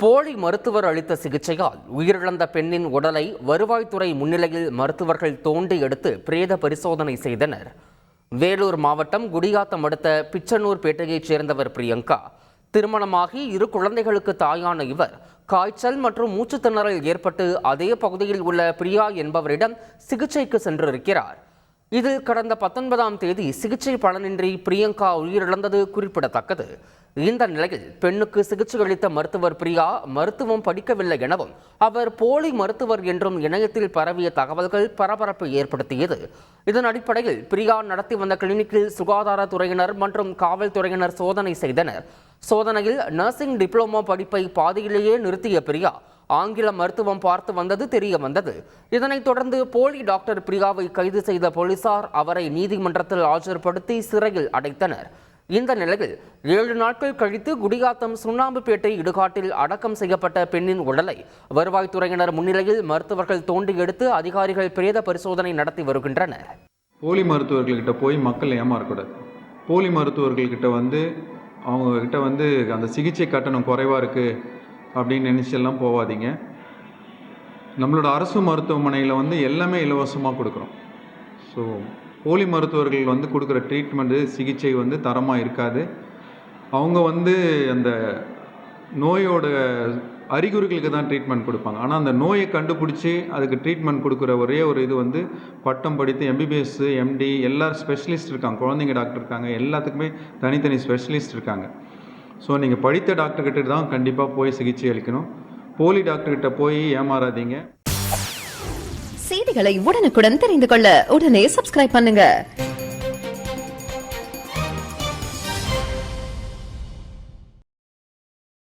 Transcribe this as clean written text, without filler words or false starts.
போலி மருத்துவர் அளித்த சிகிச்சையால் உயிரிழந்த பெண்ணின் உடலை வருவாய்த்துறை முன்னிலையில் மருத்துவர்கள் தோண்டி எடுத்து பிரேத பரிசோதனை செய்தனர். வேலூர் மாவட்டம் குடியாத்தம் அடுத்த பிச்சனூர்பேட்டையைச் சேர்ந்தவர் பிரியங்கா. திருமணமாகி 2 குழந்தைகளுக்கு தாயான இவர் காய்ச்சல் மற்றும் மூச்சு திணறல் ஏற்பட்டு அதே பகுதியில் உள்ள பிரியா என்பவரிடம் சிகிச்சைக்கு சென்றிருக்கிறார். இதில் கடந்த 19ஆம் தேதி சிகிச்சை பலனின்றி பிரியங்கா உயிரிழந்தது குறிப்பிடத்தக்கது. இந்த நிலையில் பெண்ணுக்கு சிகிச்சை அளித்த மருத்துவர் பிரியா மருத்துவம் படிக்கவில்லை எனவும் அவர் போலி மருத்துவர் என்றும் இணையத்தில் பரவிய தகவல்கள் பரபரப்பை ஏற்படுத்தியது. இதன் அடிப்படையில் பிரியா நடத்தி வந்த கிளினிக்கில் சுகாதாரத்துறையினர் மற்றும் காவல்துறையினர் சோதனை செய்தனர். சோதனையில் நர்சிங் டிப்ளமோ படிப்பை பாதியிலேயே நிறுத்திய பிரியா ஆங்கில மருத்துவம் பார்த்து வந்தது தெரிய வந்தது. இதனைத் தொடர்ந்து போலி டாக்டர் பிரியாவை கைது செய்த போலீசார் அவரை நீதிமன்றத்தில் ஆஜர்படுத்தி சிறையில் அடைத்தனர். இந்த நிலையில் 7 நாட்கள் கழித்து குடியாத்தம் சுண்ணாம்புப்பேட்டை இடுகாட்டில் அடக்கம் செய்யப்பட்ட பெண்ணின் உடலை வருவாய்த்துறையினர் முன்னிலையில் மருத்துவர்கள் தோண்டி எடுத்து அதிகாரிகள் பிரேத பரிசோதனை நடத்தி வருகின்றனர். போலி மருத்துவர்கள்கிட்ட போய் மக்கள் ஏமாறக்கூடாது. போலி மருத்துவர்கள்கிட்ட அவங்கக்கிட்ட அந்த சிகிச்சை கட்டணம் குறைவாக இருக்குது அப்படின்னு நினச்செல்லாம் போகாதீங்க. நம்மளோட அரசு மருத்துவமனையில் எல்லாமே இலவசமாக கொடுக்குறோம். ஸோ போலி மருத்துவர்கள் கொடுக்குற ட்ரீட்மெண்ட்டு சிகிச்சை தரமாக இருக்காது. அவங்க அந்த நோயோட அறிகுறிகளுக்கு தான் ட்ரீட்மெண்ட் கொடுப்பாங்க. ஆனால் அந்த நோயை கண்டுபிடிச்சி அதுக்கு ட்ரீட்மெண்ட் கொடுக்குற ஒரே ஒரு இது பட்டம் படித்து எம்பிபிஎஸ் எம்டி எல்லா ஸ்பெஷலிஸ்ட் இருக்காங்க. குழந்தைங்க டாக்டர் இருக்காங்க. எல்லாத்துக்குமே தனித்தனி ஸ்பெஷலிஸ்ட் இருக்காங்க. ஸோ நீங்கள் படித்த டாக்டர்கிட்ட தான் கண்டிப்பாக போய் சிகிச்சை அளிக்கணும். போலி டாக்டர்கிட்ட போய் ஏமாறாதீங்க. செய்திகளை உடனுக்குடன் தெரிந்து கொள்ள உடனே சப்ஸ்கிரைப் பண்ணுங்க.